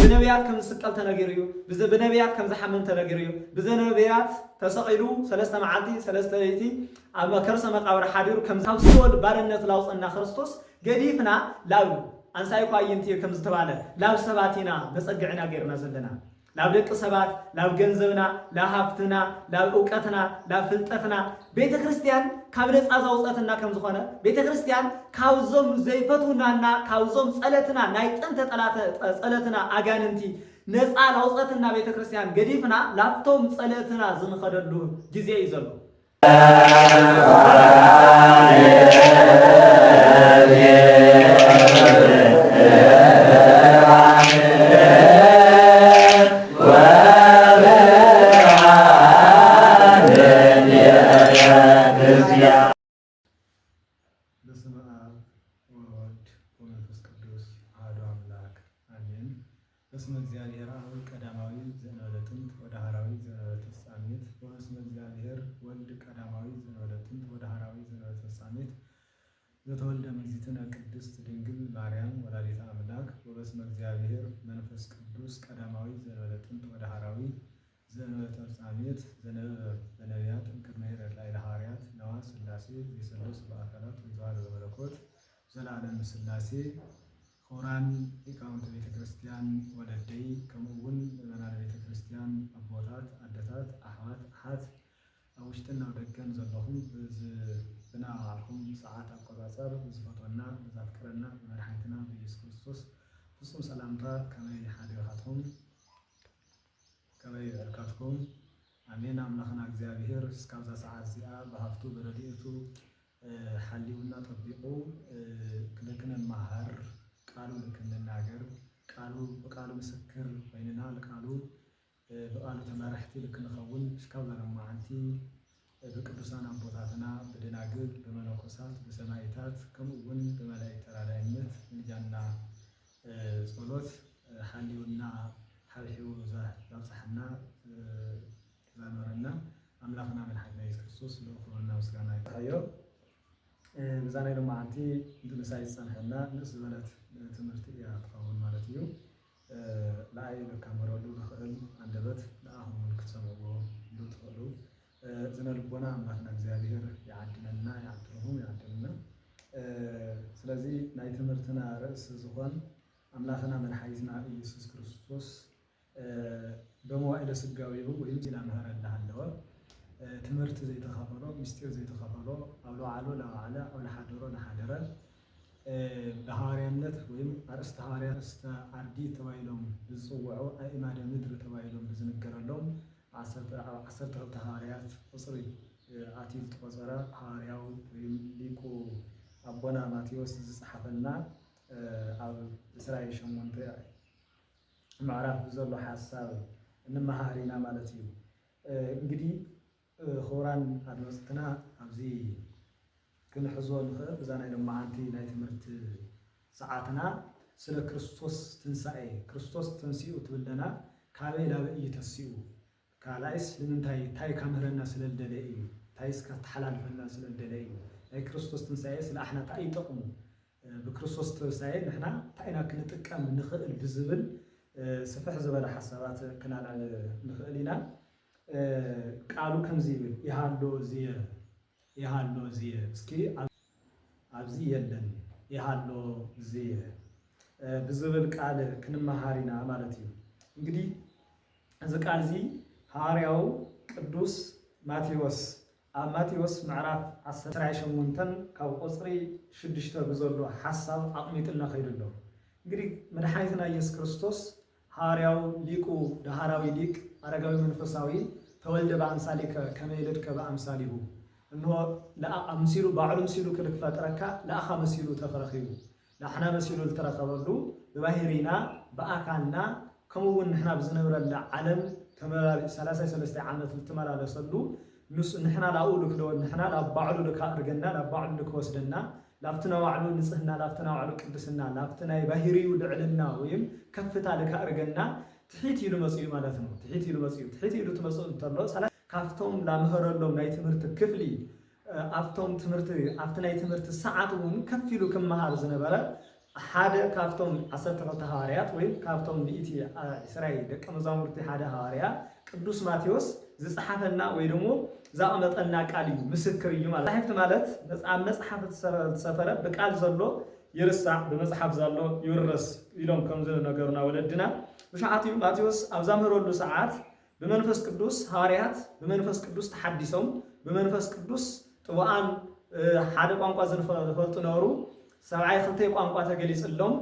بنبيات كم سقل تناجريو بنبيات كم زحمن تناجريو بنبيات تسقيلو ثلاثة معالتي ثلاثة ليتي أما كرسة مقابر حاديرو كم زحمن بارنة لاوس أن خريستوس قديفنا لاو أنسايقا ينتي كم زتبالة لاو سباتنا بس أرجعنا غيرنا زلنا لاو دق سبات لاو جنزبنا لا هفتنا لاو أوقاتنا لا فلتتنا بيت كريستيان كابلس أزاوساتنا كم زخانة بيت كريستيان كاوزوم زيفتنا كاوزوم صلاتنا نايت أنت صلاتنا أجاننتي نسأل أوساتنا بيت كريستيان قديفنا لافتوم صلاتنا زنخدلو جزية يزلو በስመ እግዚአብሔር አብ ቀዳማዊ ዘእንበለ ጥንት ወዳህራዊ ዘእንበለ ተፍጻሜት ወበስመ እግዚአብሔር ወልድ ቀዳማዊ ዘእንበለ ጥንት ወዳህራዊ ዘእንበለ ተፍጻሜት ዘተወልደ እምእግዝእትነ ቅድስት ድንግል ማርያም ወላዲተ አምላክ ወበስመ እግዚአብሔር መንፈስ ቅዱስ ቀዳማዊ ዘእንበለ ጥንት ወዳህራዊ ዘእንበለ ተፍጻሜት ዘነቢያት እምቅድመ ኄር ላዕለ ሐዋርያት ነዋ ሥላሴ የሠለሱ በአካላት ወተዋሕዶ በመለኮት ዘላለም ሥላሴ ሆራን ሊቃውንተ ቤተ ክርስቲያን ወለደይ ከምኡውን ምእመናን ቤተ ክርስቲያን አቦታት አደታት አሕዋት አሓት ውሽጥና ደገን ዘለኹም ብናልኩም ሰዓት አቆጻጸር ዝፈቶና ዝዛፍቅረና መድኃኒትና በኢየሱስ ክርስቶስ ፍጹም ሰላምታ ከመይ ሓዲርካትኩም ከመይ ዕርካትኩም አሜን። አምላኽና እግዚአብሔር እስካብዛ ሰዓት እዚኣ ብሃፍቱ በረድኤቱ ሓሊውና ጠቢቁ ክንመሃር ቃሉ ልክንናገር በቃሉ ምስክር ወይንና ለቃሉ በቃሉ ተመራሕቲ ልክንኸውን እስካብ ዘረማዓንቲ በቅዱሳን አቦታትና በደናግል በመነኮሳት በሰማዕታት ከምኡውን በመላእክት ተራዳኢነት ምልጃና ጸሎት ሓሊውና ሓብሒቡ ዘብፅሐና ዘመረና አምላኽና መድኃኒትና ኢየሱስ ክርስቶስ ለክብርና ምስጋና ይትሐዮ። ብዛናይ ሎማዓንቲ እንትንሳይ ዝፀንሐና ንእስ ዝበለት ትምህርቲ እያ ትኸውን ማለት እዩ። ንኣይ ልካመረሉ ንኽእል አንደበት ንኣኹምን ክትሰምዕዎ ትኽእሉ ዝነ ልቦና አምላኽና እግዚአብሔር ይዓድነና ይዓድነኩም ይዓድነና። ስለዚ ናይ ትምህርትና ርእሲ ዝኾን አምላኽና መድኃኒትና ኢየሱስ ክርስቶስ በመዋዕለ ስጋዊሁ ወይም ዜና ምህረት እንዳሃለወ ትምህርቲ ዘይተኸፈሎ ምስጢር ዘይተኸፈሎ ኣብ ለባዕሉ ለባዕለ ኣብ ለሓደሮ ለሓደረ በሐዋርያነት ወይም አርእስተ ሐዋርያት አርእስተ አርድእት ተባሂሎም ዝፅውዑ አእማደ ምድር ተባሂሎም ዝንገረሎም 12 ሐዋርያት ቁፅሪ ኣትዩ ዝተቆፀረ ሐዋርያው ወይም ሊቁ አቦና ማቴዎስ ዝፀሓፈልና ኣብ 28 ምዕራፍ ዘሎ ሓሳብ እንመሃሪና ማለት እዩ። እንግዲህ ሆራን አድማስትና ኣብዚ ክንሕዞ ንኽእል ብዛ ናይ ሎማዓንቲ ናይ ትምህርቲ ሰዓትና ስለ ክርስቶስ ትንሣኤ ክርስቶስ ተንሲኡ ትብለና ካበይ ላበይ እዩ ተሲኡ ካልኣይስ ንምንታይ ታይ ካምህረና ስለልደለየ እዩ ታይስ ከተሓላልፈና ስለልደለየ እዩ ናይ ክርስቶስ ትንሣኤ ስለ ኣሕና እንታይ ይጠቕሙ ብክርስቶስ ትንሣኤ ንሕና እንታይ ኢና ክንጥቀም ንኽእል ብዝብል ስፍሕ ዝበለ ሓሳባት ክናልዕል ንኽእል ኢና። ቃሉ ከምዚ ይብል ይሃሎ ዝየ እስኪ ኣብዚ የለን ይሃሎ ዝየ ብዝብል ቃል ክንመሃሪና ማለት እዩ። እንግዲህ እዚ ቃል እዚ ሐዋርያው ቅዱስ ማቴዎስ ኣብ ማቴዎስ ምዕራፍ 18 ካብ ቁፅሪ 6 ብዘሎ ሓሳብ ኣቕሚጥልና ኸይድሎ እንግዲህ መድኃኒትና ኢየሱስ ክርስቶስ ሐዋርያው ሊቁ ዳህራዊ ሊቅ አረጋዊ መንፈሳዊ ተወልደ በአምሳሊከ ከመ ይልድከ በአምሳሊሁ እንሆ ለአምሲሉ ባዕሉ ምሲሉ ክልክፈጥረካ ለአኻ መሲሉ ተፈረኺቡ ለአሕና መሲሉ ዝተረኸበሉ በባህሪና በአካልና ከምኡውን ንሕና ብዝነብረላ ዓለም 33 ዓመት ልትመላለሰሉ ንሕና ላብኡ ልክለወ ንሕና ላብ ባዕሉ ልካእርገና ላብ ባዕሉ ልክወስደና ላብትና ባዕሉ ንጽህና ላብትና ባዕሉ ቅድስና ላብትና ባህሪው ልዕልና ወይም ከፍታ ልካእርገና ትሒት ኢሉ መጽኡ ማለት ነው። ትሒት ኢሉ ትመጽኡ እንተሎ ካፍቶም ላምህረሎም ናይ ትምህርቲ ክፍሊ ኣብቶም ትምህርቲ ኣብቲ ናይ ትምህርቲ ሰዓት እውን ከፍ ኢሉ ክመሃር ዝነበረ ሓደ ካብቶም 12 ሐዋርያት ወይ ካብቶም ሚእቲ እስራኤል ደቀ መዛሙርቲ ሓደ ሐዋርያ ቅዱስ ማቴዎስ ዝጽሐፈና ወይ ደግሞ ዘቀመጠና ቃል እዩ ምስክር እዩ ማለት መጽሐፍት ማለት መጽሐፍ ተሰፈረ በቃል ዘሎ ይርሳዕ በመጽሐፍ ዘሎ ይወረስ ኢሎም ከምዘ ነገርና ወለድና ብሻዓትዩ ማቴዎስ አብዛምሮሉ ሰዓት በመንፈስ ቅዱስ ሐዋርያት በመንፈስ ቅዱስ ተሐዲሶም በመንፈስ ቅዱስ ጥዋአን ሓደ ቋንቋ ዝፈልጡ ነበሩ ሰብዓይ ክልተ ቋንቋ ተገሊጽሎም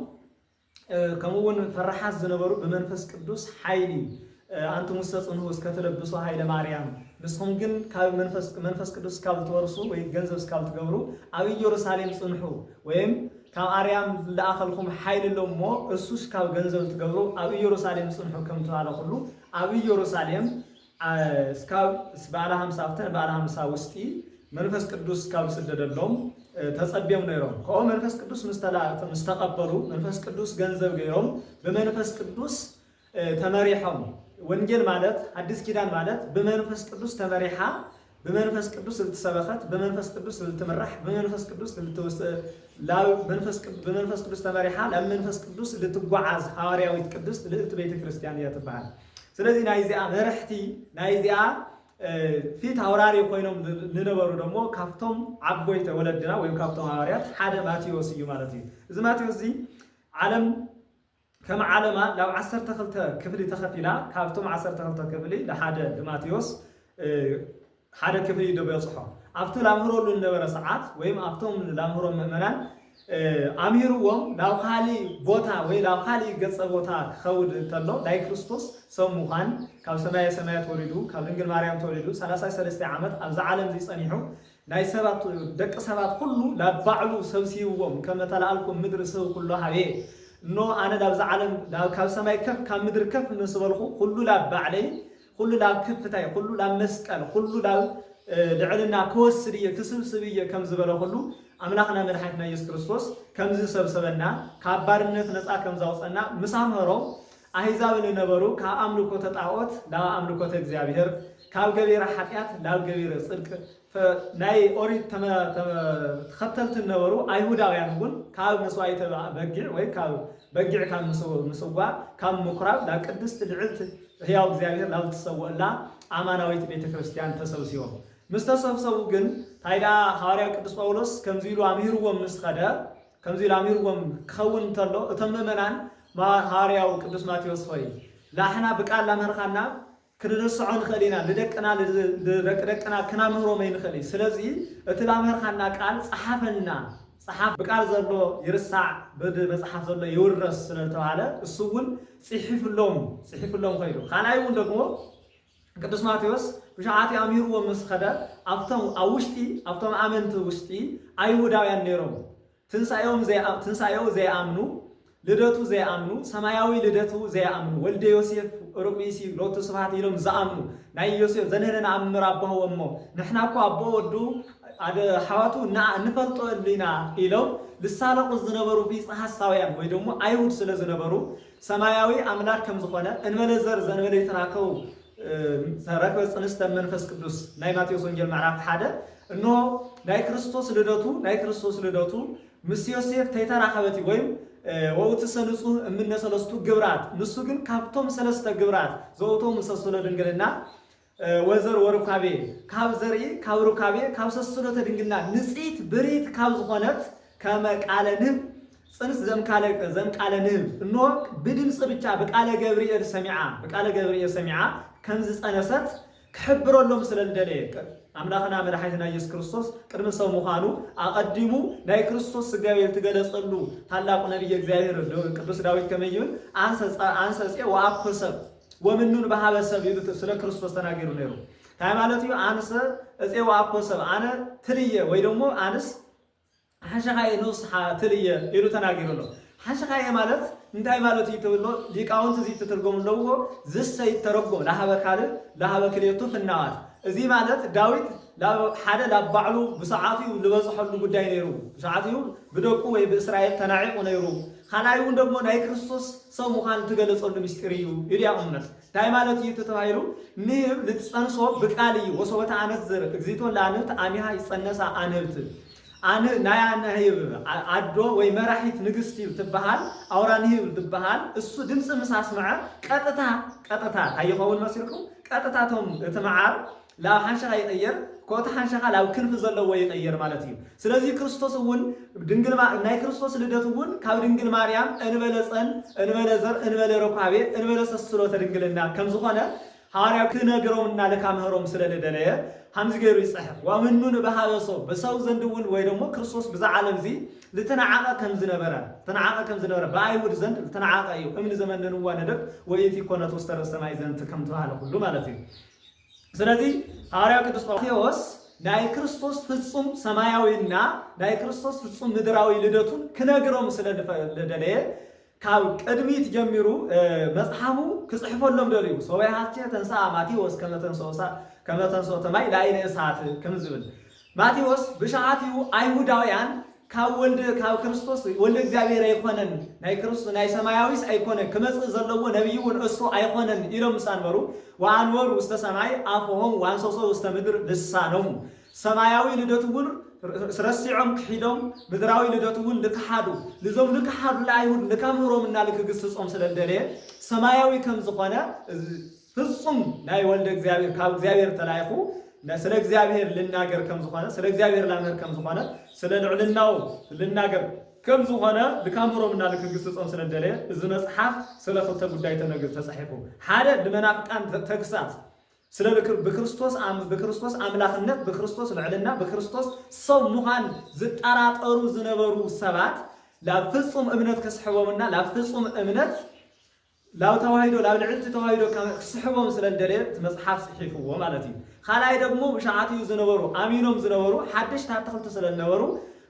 ከምውን ፈራሓት ዝነበሩ በመንፈስ ቅዱስ ኃይሊ አንቱ ሙስተጽንሁ እስከተለብሱ ኃይለ ማርያም ንስኹም ግን ካብ መንፈስ ቅዱስ ካብ ትወርሱ ወይ ገንዘብ እስካብ ትገብሩ ኣብ ኢየሩሳሌም ጽንሑ ወይም ካብ አርያም ለአኸልኩም ኃይል ለሞ እሱስ ካብ ገንዘብ ትገብሩ ኣብ ኢየሩሳሌም ጽንሑ ከም ተባለ ሁሉ ኣብ ኢየሩሳሌም እስካብ በዓለ 50 ፍተን በዓለ 50 ውስጢ መንፈስ ቅዱስ ካብ ስደደሎም ተጸብየም ነይሮም ከኦ መንፈስ ቅዱስ ምስተቀበሉ መንፈስ ቅዱስ ገንዘብ ገይሮም በመንፈስ ቅዱስ ተመሪሖም ወንጌል ማለት አዲስ ኪዳን ማለት በመንፈስ ቅዱስ ተመሪሓ በመንፈስ ቅዱስ ልትሰበከት በመንፈስ ቅዱስ ልትመራህ በመንፈስ ቅዱስ በመንፈስ ቅዱስ ተመሪሓ ለመንፈስ ቅዱስ ልትጓዓዝ ሐዋርያዊት ቅድስት ልዕልት ቤተ ክርስቲያን ያትባል ስለዚህ ናይዚያ መርሕቲ ናይዚያ ፊት አውራሪ ኮይኖም ልነበሩ ደግሞ ካፍቶም ዓቦይተ ወለድና ወይም ካፍቶም ሐዋርያት ሓደ ማቴዎስ እዩ ማለት እዩ እዚ ማቴዎስ እዚ ዓለም ከም ዓለማ ላብ 12 ክፍሊ ተኸፊላ ካብቶም 12 ክፍሊ ለሓደ ማቴዎስ ሓደ ክፍሊ ደበጽሖ ኣብቱ ላምህሮሉ ነበረ ሰዓት ወይም ኣብቶም ላምህሮ ምእመናን አምሂሩዎም ላብ ካሊ ቦታ ወይ ላብ ካሊ ገጸ ቦታ ክኸውድ ተሎ ናይ ክርስቶስ ሰብ ምዃን ካብ ሰማየ ሰማያት ወሊዱ ካብ ድንግል ማርያም ተወሊዱ 33 ዓመት ኣብዚ ዓለም ዝጸኒሑ ናይ ሰባት ደቂ ሰባት ኩሉ ላብ ባዕሉ ሰብሲብዎም ከመ ተላኣልኩም ምድሪ ሰብ ኩሉ ሃቤ ኖ አነ ላብዛ ዓለም ካብ ሰማይ ከፍ ካብ ምድሪ ከፍ ምስበልኹ ኩሉ ላብ ባዕለይ ኩሉ ላብ ከፍታይ ኩሉ ላብ መስቀል ኩሉ ላብ ልዕልና ክወስድ እየ ክስብስብ እየ ከም ዝበለ ሁሉ አምላኽና መድኃኒትና ኢየሱስ ክርስቶስ ከምዚ ሰብሰበና ካብ ባርነት ነፃ ከም ዘውፀና ምሳምሮ አሕዛብ ለነበሩ ካብ አምልኮተ ጣዖት ናብ አምልኮተ እግዚአብሔር ካብ ገቢረ ኃጢአት ናብ ገቢረ ጽድቅ ናይ ኦሪት ተኸተልት ነበሩ አይሁዳውያን ሁን ካብ መስዋዕተ በጊዕ ወይ ካብ በጊዕ ካብ ምስዋ ካብ ምኩራብ ናብ ቅድስት ልዕልት ሕያው እግዚአብሔር ናብ ተሰውዕላ አማናዊት ቤተ ክርስቲያን ተሰብሲቦም ምስተሰብሰቡ ግን ታይዳ ሐዋርያ ቅዱስ ጳውሎስ ከምዚ ኢሉ አምሂርዎም ምስኸደ ከምዚ ኢሉ አምሂርዎም ክኸውን ተሎ እቶም ምእመናን ሐዋርያው ቅዱስ ማቴዎስ ሆይ ላሕና ብቃል ላመርኻና ክንርስዖ ንኽእል ኢና ልደቅደቅና ክናምህሮም ኣይንኽእል ስለዚ እቲ ላመርኻና ቃል ጸሓፈና ጸሓፍ ብቃል ዘሎ ይርሳዕ በመጽሓፍ ዘሎ ይውረስ ስለተባለ እሱ እውን ጽሒፍሎም ኸይዱ ካልኣይ እውን ደግሞ ቅዱስ ማቴዎስ ብሻዓቲ አምሂርዎም ምስኸደ ኣብቶም ኣብ ውሽጢ ኣብቶም ኣመንቲ ውሽጢ አይሁዳውያን ነይሮም ትንሳኤው ዘይኣምኑ ልደቱ ዘይኣምኑ ሰማያዊ ልደቱ ዘይኣምኑ ወልደ ዮሴፍ ሩቅሲ ሎቱ ስብሐት ኢሎም ዝኣምኑ ናይ ዮሴፍ ዘነህረና ኣምር ኣቦዎ እሞ ንሕና እኮ ኣቦ ወዱ ኣደ ሓዋቱ ንፈልጦ ሊና ኢሎም ልሳለቁ ዝነበሩ ቢጽ ሐሳውያን ወይ ደግሞ አይሁድ ስለ ዝነበሩ ሰማያዊ አምላክ ከም ዝኾነ እንመለዘር ዘንበለ ይተራከው ረክበ ጽንስተ መንፈስ ቅዱስ ናይ ማቴዎስ ወንጌል ምዕራፍ 1 እነሆ ናይ ክርስቶስ ልደቱ ምስ ዮሴፍ ተይተራኸበቲ ወይም ወውት ሰንጹ እምነ ሰለስቱ ግብራት ንሱ ግን ካብቶም ሰለስተ ግብራት ዘውቶም ሰስለ ድንግልና ወዘር ወርካቤ ካብ ዘርኢ ካብ ሩካቤ ካብ ሰስለተ ድንግልና ንጽት ብሪት ካብ ዝኾነት ከመ ቃለ ንብ ጽንስ ዘምቃለ ንብ እነሆ ብድምጽ ብቻ በቃለ ገብርኤል ሰሚዓ ከምዝ ጸነሰት ክሕብረሎም ስለልደለየ አምላኽና መድኃኒትና ኢየሱስ ክርስቶስ ቅድመ ሰው ምዃኑ አቀዲሙ ናይ ክርስቶስ ስጋዌል ትገለጸሉ ታላቁ ነቢይ እግዚአብሔር ቅዱስ ዳዊት ከመይውን አንሰጼ ወአኮሰብ ወምኑን በሐበሰብ ይሉት ስለ ክርስቶስ ተናገሩ ነይሩ ታይ ማለት እዩ አንሰ እጼ ወአኮሰብ አነ ትልየ ወይ ደግሞ አንስ ሐሸኻይ ንስ ትልየ ይሉ ተናገሩ ነው ሐሸኻይ ማለት እንታይ ማለት እዩ ተብሎ ሊቃውንት እዚ ተተርጎምለዎ ዝሰይ ተረጎም ለሃበ ክልኤቱ ፍናዋት እዚ ማለት ዳዊት ሓደ ላባዕሉ ብሰዓቱ ልበጽሐሉ ጉዳይ ነይሩ ብሰዓቱ ብደቁ ወይ በእስራኤል ተናዒቁ ነይሩ ካልኣይውን ደግሞ ናይ ክርስቶስ ሰው ምዃን ትገለጸሉ ምስጢር እዩ ኢልያ እምነት ታይ ማለት እዩ ተባሂሉ ንህብ ልትጸንሶ ብቃል እዩ ወሶበታ ኣነዝር እግዚእቶ ለአንብት አሚሃ ይጸነሳ አንብት ኣነ ናይ ኣነህብ ኣዶ ወይ መራሒት ንግስቲ ትበሃል ኣውራንህብ ትበሃል እሱ ድምፂ ምሳስምዐ ቀጥታ ታይኸውን መስልኩም ቀጥታቶም እቲ መዓር ላብ ሓንሸኻ ይቀየር ኮታ ሓንሸኻ ላብ ክንፍ ዘለዎ ይቀየር ማለት እዩ። ስለዚህ ክርስቶስ እውን ድንግል ናይ ክርስቶስ ልደት እውን ካብ ድንግል ማርያም እንበለፀን እንበለዘር እንበለረኳቤ እንበለሰስሎተ ድንግልና ከም ዝኾነ ሐዋርያው ክነግሮምና ለካምህሮም ስለደለየ ሐምዝ ገይሩ ይጽሕፍ ወምኑን በሃበሶ በሰው ዘንድ እውን ወይ ደግሞ ክርስቶስ በዛ ዓለም ዚ ለተናዓቀ ከም ዝነበረ በአይሁድ ዘንድ ለተናዓቀ እዩ እምን ዘመነን ዋነደብ ወይቲ ኮነቶ ስተረሰማይ ዘንድ ከም ተባለ ሁሉ ማለት እዩ። ስለዚህ ሐዋርያው ቅዱስ ጳውሎስ ናይ ክርስቶስ ፍጹም ሰማያዊና ናይ ክርስቶስ ፍጹም ምድራዊ ልደቱን ክነግሮም ስለደለየ ካብ ቅድሚት ጀሚሩ መጽሐፉ ክጽሕፈሎም ደልዩ ሶባያት ተንሳ ማቴዎስ ከመተንሶ ተማይ ላይነ እሳት ከም ዝብል ማቴዎስ ብሻዓትዩ አይሁዳውያን ካብ ክርስቶስ ወልደ እግዚአብሔር አይኮነን ናይ ክርስቶስ ናይ ሰማያዊስ አይኮነን ከመጽእ ዘለዎ ነብዩን እሱ አይኮነን ኢሎም ሳንበሩ ወአንወሩ ውስተ ሰማይ አፎሆም ወአንሶሶ ውስተ ምድር ልሳኖም ሰማያዊ ልደቱን ስረሲዖም ክሒዶም ምድራዊ ልደቱን ልክሓዱ ልዞም ልክሓዱ ለአይሁድ ልካምህሮምና ልክግስጾም ስለደለየ ሰማያዊ ከም ዝኾነ ፍጹም ናይ ወልደ እግዚአብሔር ካብ እግዚአብሔር ተላይኹ ስለ እግዚአብሔር ልናገር ከም ዝኾነ ስለ እግዚአብሔር ላምህር ከም ዝኾነ ስለ ልዕልናው ልናገር ከም ዝኾነ ልካምህሮምና ልክግስጾም ስለደለየ እዚ መጽሐፍ ስለ ክልተ ጉዳይ ተጻሒፉ ሓደ ለመናፍቃን ተግሳጽ ስለ በክርስቶስ አምላክነት በክርስቶስ ልዕልና በክርስቶስ ሰው ሙኻን ዝጣራጠሩ ዝነበሩ ሰባት ለፍጹም እምነት ከስሕቦምና ለፍጹም እምነት ላው ተዋሂዶ ላው ልዕልቲ ተዋሂዶ ከስሕቦም ስለደለየ መጽሐፍ ጽሒፍዎ ማለት እዩ። ካልኣይ ደግሞ ብሻዓትዩ ዝነበሩ አሚኖም ዝነበሩ ሓድሽ ታተኽልቲ ስለነበሩ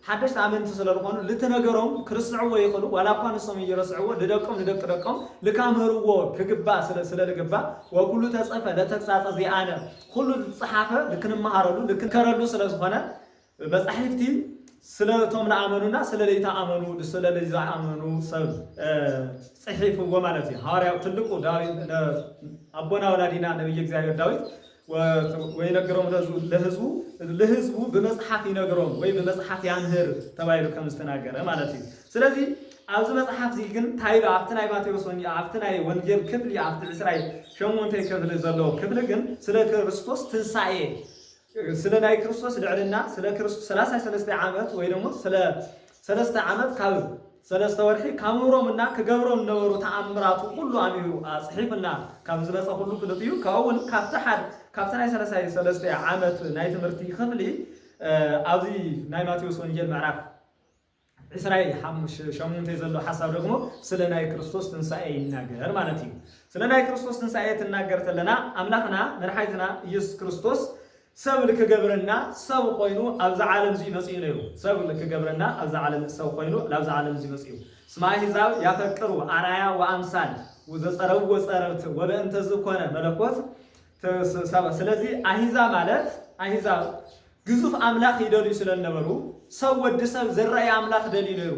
ሓድሽ አመንቲ ስለዝኾኑ ልትነገሮም ክርስዕዎ ይኽእሉ ዋላ እኳ ንሶም ይረስዕዎ ልደቆም ልደቅደቆም ልካምህርዎ ክግባ ስለልግባ ወኩሉ ተጸፈ ለተግሳጸ ዚአነ ኩሉ ዝጽሓፈ ልክንመሃረሉ ልክንከረሉ ስለዝኾነ መጻሕፍቲ ስለቶም ለአመኑና ስለለይታ አመኑ ስለለይዛ አመኑ ሰብ ጽሒፍዎ ማለት እዩ። ሐዋርያው ትልቁ ዳዊት አቦና ወላዲና ነብይ እግዚአብሔር ዳዊት ወይነገሮም ለህዝቡ በመጽሐፍ ይነገሮም ወይ በመጽሐፍ ያንህር ተባይሉ ከምስተናገረ ማለት እዩ። ስለዚህ ኣብዚ መጽሐፍ ዚ ግን ታይሎ አፍትናይ ማቴዎስ ወንጌል አፍትናይ ወንጌል ክፍሊ አፍት እስራኤል ሸሞንተ ክፍሊ ዘሎ ክፍሊ ግን ስለ ክርስቶስ ትንሳኤ ስለ ናይ ክርስቶስ ልዕልና ስለ ክርስቶስ 33 ዓመት ወይ ደግሞ ስለ 3 ዓመት ካብ 3 ወርሒ ካምህሮምና ክገብሮም ነበሩ ተአምራቱ ሁሉ አሚሩ ጽሒፍና ካብ ዝመጸ ሁሉ ፍልጥዩ ካውን ካብታ ናይ 33 ዓመት ናይ ትምህርቲ ክፍሊ ኣብዚ ናይ ማቴዎስ ወንጌል ምዕራፍ እስራኤል ሸሞንተ ዘሎ ሐሳብ ደግሞ ስለ ናይ ክርስቶስ ትንሳኤ ይናገር ማለት እዩ። ስለ ናይ ክርስቶስ ትንሳኤ ትናገር ተለና አምላኽና መድኃኒትና ኢየሱስ ክርስቶስ ሰብ ልክገብረና ሰብ ኮይኑ ኣብዚ ዓለም ዚ መጽኡ ነይሩ ሰብ ልክገብረና ኣብዚ ዓለም ሰብ ኮይኑ ኣብዚ ዓለም ዚ መጽኡ ስማ ሂዛብ ያፈቅሩ አራያ ወአምሳል ወዘጸረው ወጸረብት ወበእንተ ዝኮነ መለኮት ስለዚህ አሂዛብ ግዙፍ አምላክ ይደሉ ስለነበሩ ሰብ ወድ ሰብ ዘራይ አምላክ ደሊ ነይሩ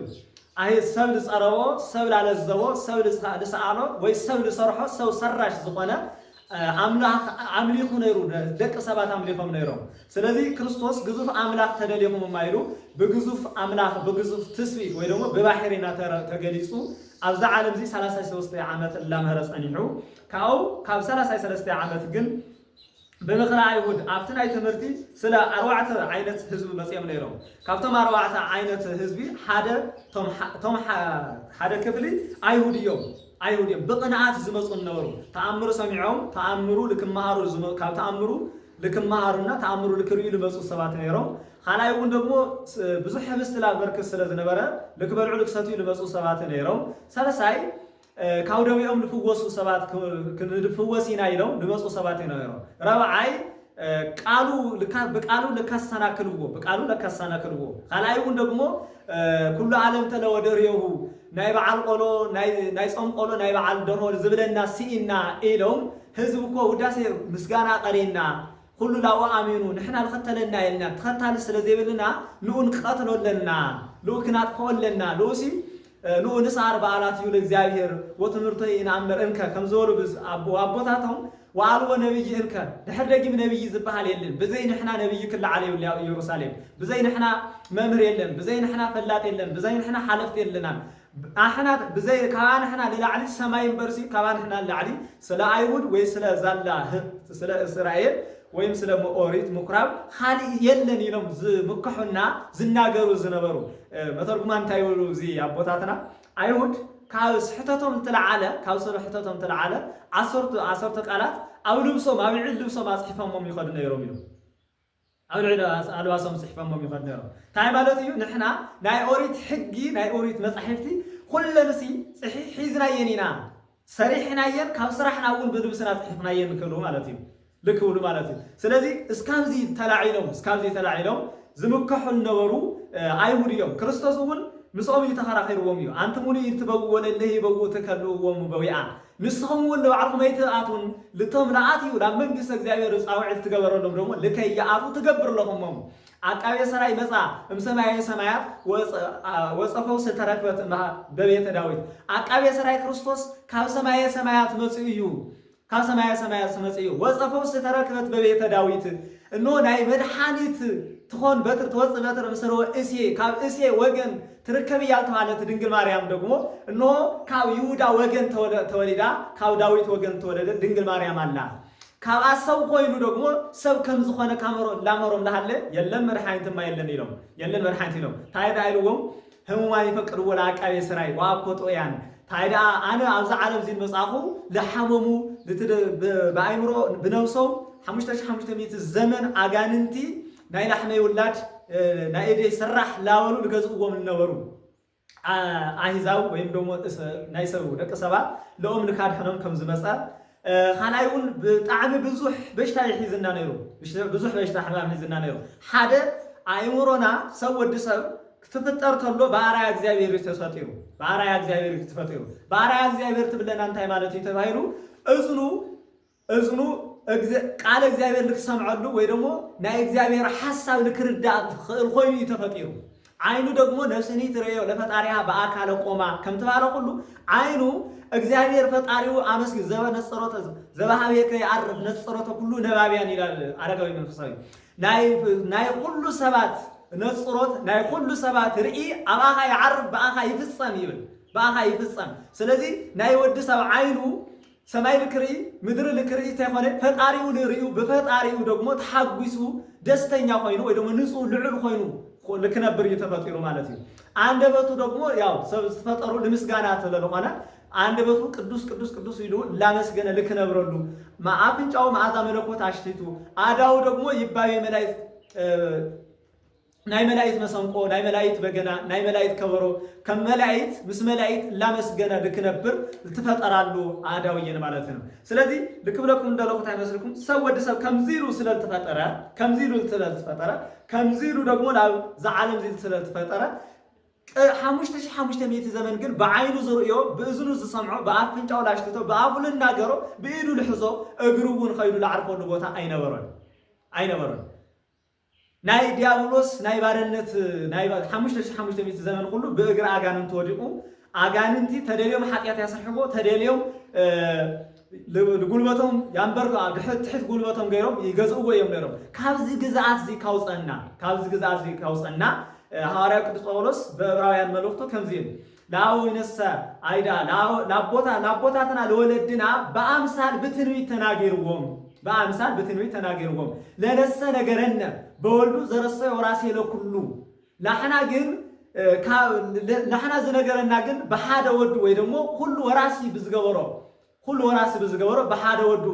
ሰብ ልጸረቦ ሰብ ላለዘቦ ሰብ ልሰአሎ ወይ ሰብ ልሰርሖ ሰብ ሰራሽ ዝኾነ አምላክ አምሊኹ ነይሩ ደቅ ሰባት አምሊኹም ነይሮም። ስለዚህ ክርስቶስ ግዙፍ አምላክ ተደሊኹም ማይሉ በግዙፍ አምላክ በግዙፍ ትስቢት ወይ ደግሞ በባህሪና ተገሊጹ ኣብዚ ዓለም ዚ 33 ዓመት ላምህረ ጸኒሑ ካብ 33 ዓመት ግን በመኽራ አይሁድ አፍትናይ ትምህርቲ ስለ 4 ዓይነት ህዝብ መጽየም ነይሮም። ካብቶም 4 ዓይነት ህዝቢ ሓደ ክፍሊ አይሁድዮም በቅንዓት ዝመጹ ነበሩ ተአምሩ ሰሚዖም ተአምሩ ልክመሃሩ ካብ ተአምሩ ልክመሃሩና ተአምሩ ልክርዩ ልመጹ ሰባት ነይሮም። ካልኣይውን ደግሞ ብዙሕ ህብስት ላበርክት ስለዝነበረ ልክበልዑ ልክሰትዩ ልመጹ ሰባት ነይሮም። ሰለሳይ ካብ ደዌኦም ልፍወሱ ሰባት ክንፍወሲና ኢሎም ልመጹ ሰባት ነይሮም። ረብዓይ በቃሉ ለካሰናክልዎ ካልኣይውን ደግሞ ኩሉ ዓለም ተለወደርየሁ ናይ በዓል ቆሎ ናይ ጾም ቆሎ ናይ በዓል ደርሆ ዝብለና ሲኢና ኢሎም ህዝብ እኮ ውዳሴ ምስጋና ቀሪና ኩሉ ላው አሚኑ ንሕና ልኸተለና ኢልና ተኸታሊ ስለዘይብልና ንኡን ክቐትሎለና ንኡ ክናጥፈወለና ንኡሲ ንኡ ንሳር በዓላት እዩ ለእግዚአብሔር ወትምህርቶ ይንአምር እንከ ከምዘበሉ አቦታቶም ወአልቦ ነብይ እንከ ድሕር ደጊም ነብይ ዝበሃል የለን ብዘይ ንሕና ነብይ ክለዓለ ይብሉ ኢየሩሳሌም ብዘይ ንሕና መምህር የለን ብዘይ ንሕና ፈላጥ የለን ብዘይ ንሕና ሓለፍቲ የለናን አሕና ብዘይ ካባ ንሕና ንላዕሊ ሰማይ እምበርሲ ካባ ንሕና ንላዕሊ ስለ አይሁድ ወይ ስለ ዛላ ስለ እስራኤል ወይም ስለ ኦሪት ምኩራብ ካሊእ የለን ኢሎም ዝምክሑና ዝናገሩ ዝነበሩ መተርጉማን እንታይ ይብሉ እዚ አቦታትና አይሁድ ካብ ስሕተቶም እንትለዓለ ካብ ስሕተቶም እንትለዓለ ዓሰርተ ቃላት ኣብ ልብሶም ኣብ ልዕሊ ልብሶም ኣፅሒፎሞም ይኸዱ ነይሮም ኢሎም ኣብ ልዕሊ ኣልባሶም ፅሒፎሞም ይኸዱ ነይሮም እንታይ ማለት እዩ ንሕና ናይ ኦሪት ሕጊ ናይ ኦሪት መፃሕፍቲ ኩለንሲ ሒዝናየን ኢና ሰሪሕናየን ካብ ስራሕና እውን ብልብስና ፅሒፍናየን ንክብሉ ማለት እዩ ልክብሉ ማለት እዩ ስለዚ እስካብዚ ተላዒሎም ዝምክሑ ነበሩ አይሁድ እዮም ክርስቶስ እውን ምስኦም ተኸራኺርዎም እዩ አንትሙኒ ትበውኡ ወለለህ ይበውኡ ተከልውዎም በዊዓ ንስኹም እውን ለባዕልኩም ኣይትኣቱን ልቶም ለኣትዩ ናብ መንግስቲ እግዚአብሔር ፃውዒት ትገበረሎም ደግሞ ልከይኣቱ ትገብር ለኹሞም አቃቤ ሰራይ መፃ እምሰማያዊ ሰማያት ወፀፈው ዝተረክበት በቤተ ዳዊት አቃቤ ሰራይ ክርስቶስ ካብ ሰማያዊ ሰማያት መፅኡ እዩ ካብ ሰማያዊ ሰማያት መፅኡ እዩ ወፀፈው ዝተረክበት በቤተ ዳዊት እኖ ናይ መድሓኒት ትኾን በትር ትወፅእ በትር ምስረወ እሴ ካብ እሴ ወገን ትርከብ ያልተባለት ድንግል ማርያም ደግሞ እኖ ካብ ይሁዳ ወገን ተወሊዳ ካብ ዳዊት ወገን ተወለደ ድንግል ማርያም አላ ካብ አሰብ ኮይኑ ደግሞ ሰብ ከም ዝኾነ ካመሮ ላመሮም ለሃለ የለን መድሓኒትማ የለን ኢሎም የለን መድሓኒት ኢሎም ታይዳ ኢልዎም ህሙማን ይፈቅድዎ ለአቃቤ ሰራይ ወአኮጦያን ታይዳ አነ ኣብዚ ዓለም ዚ መጻኹ ለሐመሙ በአይምሮ ብነፍሶም 5500 ዘመን አጋንንቲ ናይ ላሕመይ ውላድ ናይ እዴ ሰራሕ ላወሉ ልገዝእዎም ነበሩ አሂዛው ወይም ደግሞ ናይ ሰብ ደቂ ሰባት ለኦም ንካድሕኖም ከም ዝመፀ ካልኣይ እውን ብጣዕሚ ብዙሕ በሽታ ይሒዝና ነይሩ ብዙሕ በሽታ ሕማም ሒዝና ነይሩ ሓደ አእምሮና ሰብ ወዲ ሰብ ክትፍጠር ተሎ በአርአያ እግዚአብሔር ተፈጢሩ በአርአያ እግዚአብሔር ተፈጢሩ በአርአያ እግዚአብሔር ትብለና እንታይ ማለት እዩ ተባሂሉ እዝኑ ቃል እግዚአብሔር ልክሰምዐሉ ወይ ደግሞ ናይ እግዚአብሔር ሐሳብ ልክርዳእ ክእል ኮይኑ ተፈጢሩ አይኑ ደግሞ ነፍስኒ ትረዮ ለፈጣሪያ በአካለ ቆማ ከምተባለ ሁሉ አይኑ እግዚአብሔር ፈጣሪው አመስግ ዘበነጸሮተ ዘባሃቤከ ያርፍ ነጸሮተ ሁሉ ነባቢያን ይላል አረጋዊ መንፈሳዊ ናይ ሁሉ ሰባት ነጽሮት ናይ ሁሉ ሰባት ርኢ አባኻ ያርፍ በአኻ ይፍጸም ይብል በአኻ ይፍጸም ስለዚህ ናይ ወዲ ሰብ አይኑ ሰማይ ልክርኢ ምድሪ ልክርኢ ተይኮነ ፈጣሪው ልርዩ በፈጣሪው ደግሞ ተሐጉሱ ደስተኛ ኮይኑ ወይ ደግሞ ንጹህ ልዑል ኮይኑ ልክነብር እየተፈጠሩ ማለት እዩ አንደበቱ ደግሞ ያው ሰብ ተፈጠሩ ለምስጋና ተለለሆነ አንደበቱ ቅዱስ ቅዱስ ቅዱስ ይሉ ላመስገነ ልክነብረሉ ማአፍንጫው ማአዛ መለኮት አሽቲቱ አዳው ደግሞ ይባቤ መላእክት ናይ መላእክት መሰንቆ ናይ መላእክት በገና ናይ መላእክት ከበሮ ከም መላእክት ምስ መላእክት ላመስገነ ልክነብር ልትፈጠራሉ አዳውየን ማለት ነው ስለዚህ ልክብለኩም እንደለኩት አይመስልኩም ሰው ወደ ሰብ ከምዚሉ ስለተፈጠረ ከምዚሉ ደግሞ ለዓለም ዚ ስለተፈጠረ 5500 ዘመን ግን በአይኑ ዝርዮ በእዝኑ ዝሰምዖ በአፍንጫው ላሽተቶ በአፉ ልናገሮ በኢዱ ልሕዞ እግሩውን ኸይዱ ለዓርፈሉ ቦታ አይነበረን ናይ ዲያብሎስ ናይ ባርነት ናይ 5500 ዘመን ሁሉ በእግር አጋንንት ወዲቁ አጋንንቲ ተደልዮም ኃጢአት ያሰርሕዎ ተደልዮም ጉልበቶም ያንበርኩ ድሕት ጉልበቶም ገይሮም ይገዝእዎ እዮም ነይሮም ካብዚ ግዛአት ዚ ካውፀና ሐዋርያው ቅዱስ ጳውሎስ በዕብራውያን መልእክቱ ከምዚ ላው ይነሳ አይዳ ላቦታትና ለወለድና በአምሳል በትንቢት ተናገርዎም ለነሰ ነገረነ በወልዱ ዘረሰ ወራሴ ለኩሉ ላሕና ግን ላሕና ዝነገረና ግን በሓደ ወዱ ወይ ደግሞ ሁሉ ወራሲ ብዝገበሮ በሓደ ወዱ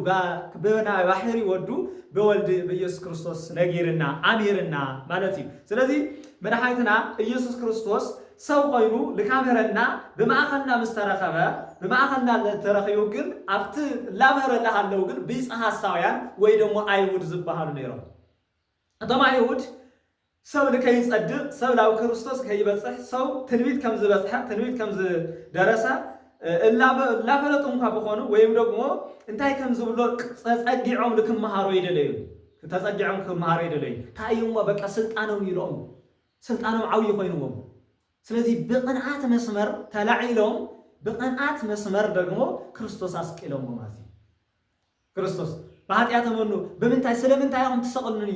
በባሕሪ ወዱ በወልድ በኢየሱስ ክርስቶስ ነጊርና አሚርና ማለት እዩ ስለዚህ መድኃኒትና ኢየሱስ ክርስቶስ ሰው ኮይኑ ልካምህረና በማእኸልና ምስተረኸበ በማእኸልና ተረኺቡ ግን ኣብቲ ላምህረላ አለው ግን ቢጽ ሐሳውያን ወይ ደግሞ አይሁድ ዝበሃሉ ነይሮም እቶም አይሁድ ሰው ልከይጸድቅ ሰው ላው ክርስቶስ ከይበጽሕ ሰው ትንቢት ከም ዝበጽሐ ትንቢት ከም ዝደረሰ ላፈለጡ እንኳ በኾኑ ወይም ደግሞ እንታይ ከም ዝብሎ ጸጸጊዖም ልክመሃሮ ይደለዩ ተጸጊዖም ክመሃሮ ይደለዩ ታይሞ በቃ ስልጣኖም ይሎም ስልጣኖም ዓውይ ኮይኑዎም ስለዚህ በቅንዓት መስመር ተላዒሎም በቅንዓት መስመር ደግሞ ክርስቶስ አስቂሎም ማለት ነው። ክርስቶስ በኃጢአት መኑ በምንታይ ስለምንታይ አሁን ተሰቅሉኒ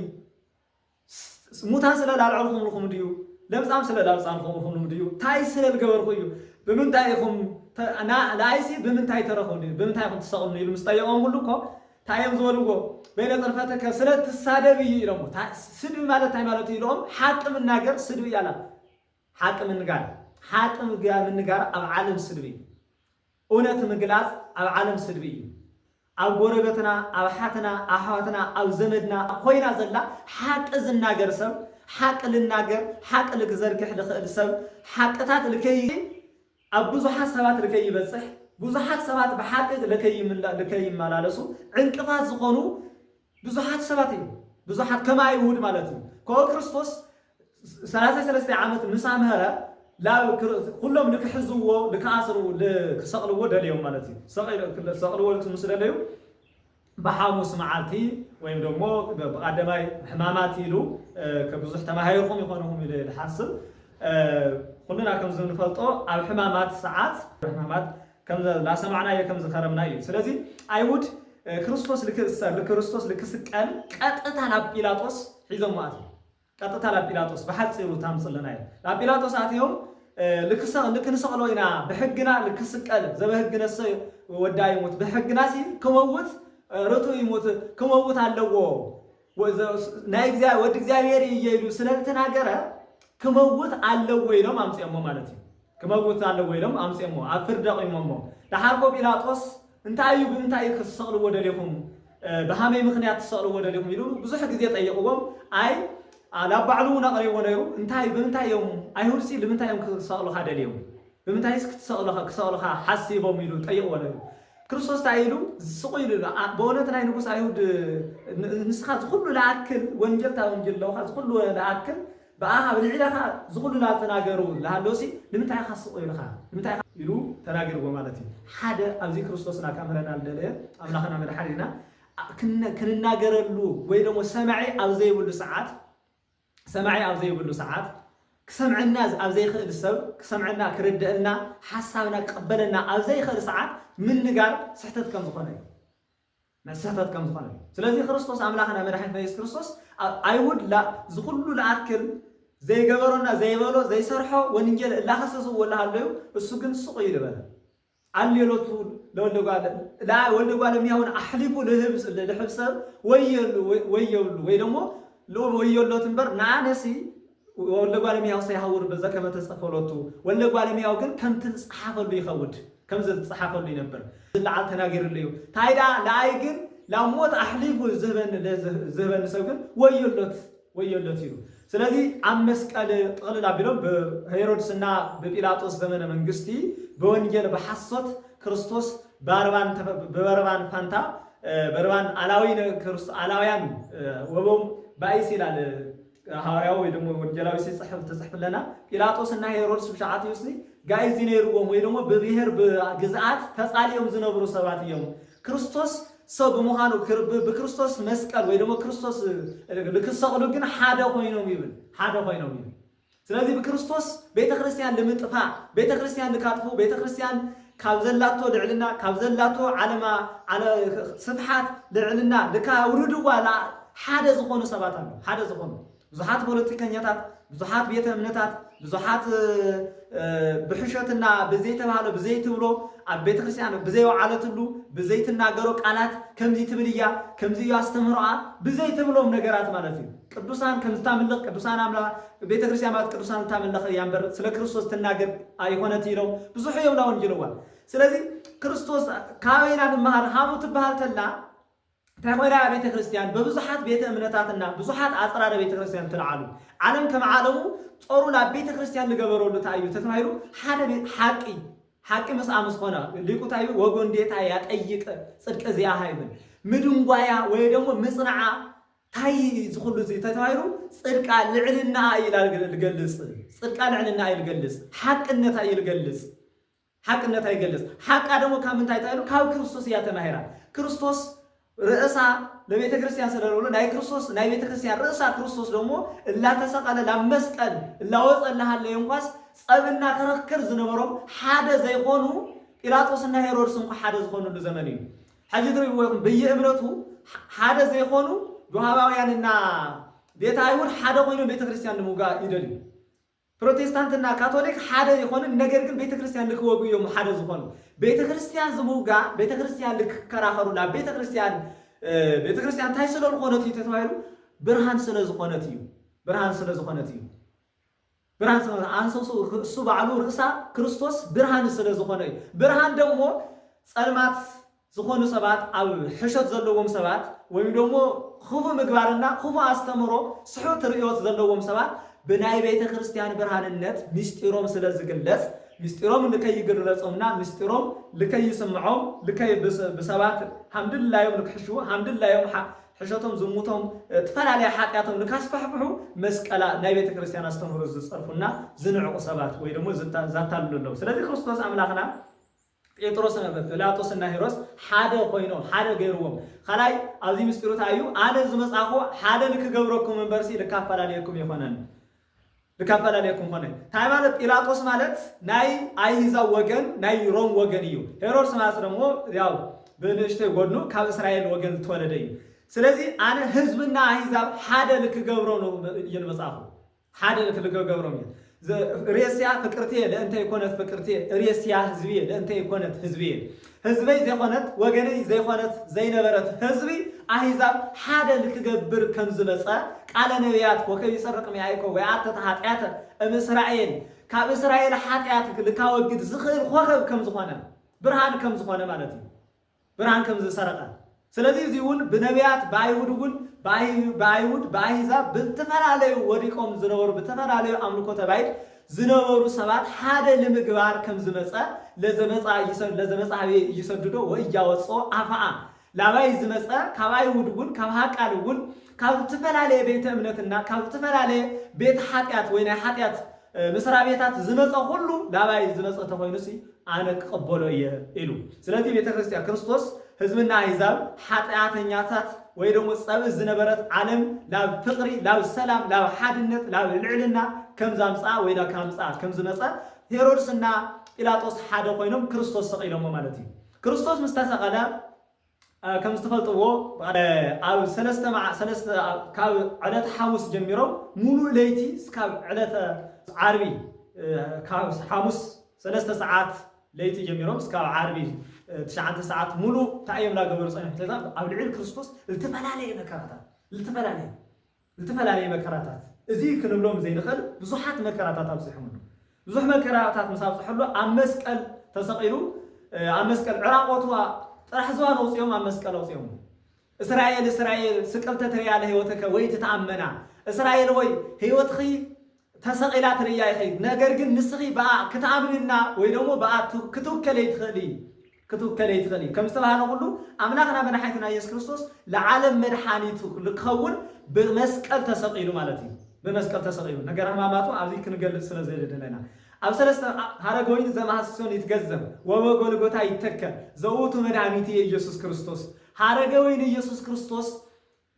ሙታን ስለላልዓልኩም ልኩም ድዩ ለምጻም ስለላልጻንኩም ድዩ ታይ ስለልገበርኩ እዩ በምንታይኩም ላይሲ በምንታይ ተረኹኒ በምንታይኩም ተሰቅሉኒ ኢሉ ምስጠየቆም ሁሉ እኮ ታየም ዝበልዎ በይነ ጥርፈተከ ስለትሳደብ እዩ ኢሎም ስድቢ ማለት ታይ ማለት ኢሎም ሓቂ ምናገር ስድቢ ያላ ሓቂ ምንጋር ኣብ ዓለም ስድቢ እውነት ምግላጽ ኣብ ዓለም ስድቢ እዩ ኣብ ጎረቤትና ኣብ ሓትና ኣሕዋትና ኣብ ዘመድና ኮይና ዘላ ሓቂ ዝናገር ሰብ ሓቂ ልናገር ሓቂ ልክዘርግሕ ልኽእል ሰብ ሓቅታት ልከይ ኣብ ብዙሓት ሰባት ልከይ ይበፅሕ ብዙሓት ሰባት ብሓቂ ልከይ ይመላለሱ ዕንቅፋት ዝኾኑ ብዙሓት ሰባት እዩ ብዙሓት ከማ ይሁድ ማለት እዩ ከ ክርስቶስ 33 ዓመት ምሳ ምህረ ኩሎም ልክሕዝዎ ልክኣስርዎ ልክሰቕልዎ ደልዮም ማለት እዩ ሰቕልዎ ምስ ደለዩ ብሓሙስ መዓልቲ ወይም ደሞ ብቀዳማይ ሕማማት ኢሉ ከብዙሕ ተማሂርኩም ይኾንኩም ኢሉ ልሓስብ ኩልና ከም ዝንፈልጦ ኣብ ሕማማት ሰዓት ሕማማት ከም ላሰማዕናዮ ከም ዝኸረምና እዩ ስለዚ ኣይሁድ ክርስቶስ ልክስቀል ቀጥታ ናብ ጲላጦስ ሒዞም ማለት ቀጥታ ናብ ጲላጦስ ብሓፂሩ ታምፅልና እዩ ናብ ጲላጦስ ኣትዮም ልክንሰቕሎ ኢና ብሕግና ልክስቀል ዘበህግነሰ ወዳ ይሞት ብሕግና ሲ ክመውት ርቱ ይሞት ክመውት ኣለዎ ናይ ወዲ እግዚአብሔር እየኢሉ ስለተናገረ ክመውት ኣለዎ ኢሎም ኣምፅኦሞ ማለት እዩ ክመውት ኣለዎ ኢሎም ኣምፅኦሞ ኣብ ፍርዲ ኣቂሞሞ ዳሓርኮ ጲላጦስ እንታይ እዩ ብምንታይ እዩ ክሰቕልዎ ደሊኹም ብሃመይ ምክንያት ትሰቕልዎ ደሊኹም ኢሉ ብዙሕ ግዜ ጠይቅዎም ኣይ ላብ ባዕሉ እውን ኣቕሪቦ ነይሩ እንታይ ብምንታይ እዮም ኣይሁድሲ ንምንታይ እዮም ክሰቕሉካ ደልዮም ብምንታይስ ክሰቕሉካ ሓሲቦም ኢሉ ጠይቅዎ ነይሩ ክርስቶስ እንታይ ኢሉ ዝስቁ ኢሉ ብእውነት ናይ ንጉስ ኣይሁድ ንስኻ ዝኩሉ ለኣክል ወንጀልታ ወንጀል ለውካ ዝኩሉ ለኣክል ብኣኻ ብልዕለኻ ዝኩሉ ላተናገሩ ዝሃለውሲ ንምንታይ ኢኻ ስቁ ኢልካ ንምንታይ ኢሉ ተናጊርዎ ማለት እዩ ሓደ ኣብዚ ክርስቶስና ካምህረና ዝደለየ ኣምላኽና መድሓኒትና ክንናገረሉ ወይ ደሞ ሰማዒ ኣብ ዘይብሉ ሰዓት ክሰምዐና ኣብ ዘይኽእል ሰብ ክሰምዐና ክርድአና ሓሳብና ክቀበለና ኣብ ዘይኽእል ሰዓት ምንጋር ስሕተት ከም ዝኾነ እዩ ስለዚ ክርስቶስ ኣምላኽና መድሓኒትና ኢየሱስ ክርስቶስ ኣይሁድ ዝኩሉ ለኣክል ዘይገበሮና ዘይበሎ ዘይሰርሖ ወንጀል እላኸሰስዎ ኣለዩ እሱ ግን ስቁ ይልበለ አልሌሎቱ ለወልደ ጓለ እምሕያውን ኣሕሊፉ ልሕብ ሰብ ወየሉ ወይ ደሞ ወየሎት እምበር ንኣነሲ ወልደ ጓለ እምሕያው ሰይሃውር በዘከመ ተፅፈለቱ ወልደ ጓለ እምሕያው ግን ከምቲ ዝፀሓፈሉ ይኸውን ከምዚ ዝፀሓፈሉ ይነበር ዝለዓል ተናጊርሉ እዩ ታይዳ ለኣይ ግን ላብ ሞት ኣሕሊፉ ዝህበኒ ሰብ ግን ወየሎት ኢሉ ስለዚ ኣብ መስቀል ጥቕልል ኣቢሎም ብሄሮድስና ብጲላጦስ ዘመነ መንግስቲ ብወንጌል ብሓሶት ክርስቶስ በበርባን ፋንታ በርባን ኣላውያን ወቦም ባይስ ይላል ሐዋርያው ወይ ደግሞ ወንጌላዊ ተጽሕፍለና ጲላጦስና ሄሮድስ ብሻዓት ይውስኒ ጋይዝ ነይሩዎም ወይ ደግሞ በብሔር በግዝአት ተጻልዮም ዝነብሩ ሰባት እዮም ክርስቶስ ሰው በመሃኑ በክርስቶስ መስቀል ወይ ደግሞ ክርስቶስ ልክሰቅሉ ግን ሓደ ኮይኖም ይብል ስለዚህ በክርስቶስ ቤተክርስቲያን ለምጥፋ ቤተክርስቲያን ልካጥፉ ቤተክርስቲያን ካብ ዘላቶ ልዕልና ካብ ዘላቶ ዓለ ስፍሓት ልዕልና ልካ ውርድዋ ሓደ ዝኾኑ ሰባት አሉ ሓደ ዝኾኑ ብዙሓት ፖለቲከኛታት ብዙሓት ቤተ እምነታት ብዙሓት ብሕሸትና ብዘይተባሃለ ብዘይትብሎ ኣብ ቤተክርስቲያን ብዘይወዓለትሉ ብዘይትናገሮ ቃላት ከምዚ ትብልያ ከምዚ ያስተምሮአ ብዘይትብሎም ነገራት ማለት እዩ ቅዱሳን ከምዝታምልኽ ቅዱሳን ኣምላኽ ቤተክርስቲያን ማለት ቅዱሳን ታምልኽ ያንበር ስለ ክርስቶስ ትናገር ኣይኮነት ኢሎም ብዙሕ እዮም ላወንጅልዋ ስለዚ ክርስቶስ ካበይና ድመሃር ሃሙ ትበሃል ተላ ታይቆይና ቤተክርስቲያን በብዙሓት ቤተ እምነታትና ብዙሓት ኣጽራረ ቤተክርስቲያን ትልዓሉ ዓለም ከም ዓለሙ ጾሩ ናብ ቤተክርስቲያን ልገበረሉ ታዩ ተተማሂሩ ሓደ ሓቂ መስኣምስ ኾነ ሊቁ ታዩ ወጎንዴታ ያጠይቅ ጽድቅ ዚኣ ሃይብል ምድንጓያ ወይ ደግሞ ምጽናዓ ታይ ዝኹሉ እዚ ተተማሂሩ ጽድቃ ልዕልና ኢላል ልገልጽ ጽድቃ ልዕልና ይልገልጽ ሓቅነታ ይልገልጽ ሓቃ ደግሞ ካብ ምንታይ ታይሉ ካብ ክርስቶስ እያ ተማሂራ ክርስቶስ ርእሳ ለቤተ ክርስቲያን ስለለሉ ናይ ክርስቶስ ናይ ቤተ ክርስቲያን ርእሳ ክርስቶስ ደግሞ እላ ተሰቀለ ላ መስቀል እላ ወጸላሃለ እንኳስ ጸብና ክርክር ዝነበሮም ሓደ ዘይኮኑ ጲላጦስና ሄሮድስ እንኳ ሓደ ዝኾኑሉ ዘመን እዩ ሕጂ ትርእይዎ ይኹን በየእምነቱ ሓደ ዘይኮኑ ዮሃባውያንና ቤተ አይሁድ ሓደ ኮይኑ ቤተክርስቲያን ንምውጋእ ይደልዩ ፕሮቴስታንትና ካቶሊክ ሓደ ይኾኑ ነገር ግን ቤተክርስቲያን ልክወጉ እዮም ሓደ ዝኾኑ ቤተክርስቲያን ዝምውጋእ ቤተክርስቲያን ልክከራኸሩላ ቤተክርስቲያን ታይ ስለዝኾነት እዩ ተባሂሉ ብርሃን ስለዝኾነት እዩ ብርሃን ስለዝኾነት እዩ ብርሃን ስለዝኾነ አንሶሱ እሱ ባዕሉ ርእሳ ክርስቶስ ብርሃን ስለዝኾነ እዩ ብርሃን ደግሞ ጸልማት ዝኾኑ ሰባት ኣብ ሕሾት ዘለዎም ሰባት ወይም ደግሞ ክፉ ምግባርና ክፉ አስተምሮ ስሑት ርእዮት ዘለዎም ሰባት ብናይ ቤተክርስቲያን ብርሃንነት ምስጢሮም ስለዝግለጽ ምስጢሮም ልከይግለጾምና ምስጢሮም ልከይስምዖም ልከይ ብሰባት ሐምድላዮም ልክሕሹ ሐምድላዮም ሕሾቶም ዝሙቶም ተፈላለየ ኃጢአቶም ልካስፋሕፍሑ መስቀላ ናይ ቤተክርስቲያን አስተምሮ ዝጸርፉና ዝንዕቁ ሰባት ወይ ደግሞ ዛታልሉ ስለዚህ ክርስቶስ አምላኽና ጴጥሮስ ጲላጦስና ሄሮድስ ሓደ ኮይኖም ሓደ ገይርዎም خላይ ኣብዚ ምስጢሩ ታዩ ኣነ ዝመጻኹ ሓደ ንክገብረኩም እምበርሲ ልካፈላለየኩም ይኾነን ልካፈላለየኩም ኾነ ታይ ማለት ጲላጦስ ማለት ናይ አይሁዳው ወገን ናይ ሮም ወገን እዩ ሄሮድስ ማለት ደግሞ ያው በንሽተ ጎድኑ ካብ እስራኤል ወገን ተወለደ እዩ ስለዚህ ኣነ ህዝብና አይሁዳው ሓደ ልክገብሮ ነው ይንመጻኹ ሓደ ልክገብሮ ነው ريسيا فكرتي لأنت يكونت فكرتي ريسيا هزبية لأنت يكونت هزبية هزبي زي خونت وجني زي خونت زي نبرت هزبي أهيزاب حدا لكجبر كم زمسة على نبيات وكيف يسرق معيكو ويعطى حاتيات إسرائيل كاب إسرائيل حاتيات لكاوجد زخير خوخب كم زخانة برهان كم زخانة مالتي برهان كم زسرقة ስለዚህ ዚውን በነቢያት ባይሁድውን ባይሁድ ባይዛብ በተፈራለዩ ወዲቆም ዝነበሩ በተፈራለዩ አምልኮ ተባይድ ዝነበሩ ሰባት ሓደ ለምግባር ከም ዝመጻ ለዘመጻ ይሰድዶ ወያወጾ አፋአ ላባይ ዝመጻ ካባይሁድውን ካብሃቃልውን ካብ ተፈራለየ ቤተ እምነትና ካብ ተፈራለየ ቤት ኃጢአት ወይ ናይ ኃጢአት መስራ ቤታት ዝመጻ ሁሉ ላባይ ዝመጻ ተኮይኑሲ አነ ቀበሎ ይሉ ስለዚህ ቤተ ክርስቲያን ክርስቶስ ህዝብና አይዛብ ኃጢአተኛታት ወይ ደግሞ ጸብ ዝነበረት ዓለም ላብ ፍቅሪ ላብ ሰላም ላብ ሓድነት ላብ ልዕልና ከም ዛምጻ ወይ ዳ ካምጻ ከም ዝመጻ ሄሮድስና ጲላጦስ ሓደ ኮይኖም ክርስቶስ ሰቂሎም ማለት እዩ ክርስቶስ ምስተሰቀለ ከም ዝተፈልጥዎ ኣብ ሰለስተ ካብ ዕለት ሐሙስ ጀሚሮም ሙሉ ለይቲ እስካብ ዕለት ዓርቢ ካብ ሐሙስ 3 ሰዓት ለይቲ ጀሚሮም እስካብ ዓርቢ 9 ሰዓት ሙሉ ታየም ላ ገበሩ ጸንሕ ተዛብ ኣብ ልዕል ክርስቶስ ልተፈላለየ መከራታት እዚ ክንብሎም ዘይንኽእል ብዙሓት መከራታት ኣብጽሕሙሉ ብዙሕ መከራታት መሳብጽሕሉ ኣብ መስቀል ተሰቂሉ ኣብ መስቀል ዕራቆቱ ጥራሕ ዝዋን ወጽዮም ኣብ መስቀል ወጽዮም እስራኤል ስቅልተ ትርያ ለህይወትከ ወይ ትተኣመና እስራኤል ወይ ህይወትኺ ተሰቂላ ትርያ ይኸይ ነገር ግን ንስኺ በኣ ክትኣምንና ወይ ደግሞ በኣ ክትውከለይ ትኽእሊ ከም ዝተባሃለ ሁሉ ኣምላኽና መድሓኒትና ኢየሱስ ክርስቶስ ለዓለም መድሓኒቱ ልክኸውን ብመስቀል ተሰቂሉ ማለት እዩ በመስቀል ተሰቂሉ ነገር ሕማማቱ ኣብዚ ክንገልጽ ስለዘይደለና ኣብ ሰለስተ ሐረግ ወይን ዘማሐሰን ይትገዘም ወበጎልጎታ ይተከል ዘውቱ መድኃኒት ኢየሱስ ክርስቶስ ሐረግ ወይን ኢየሱስ ክርስቶስ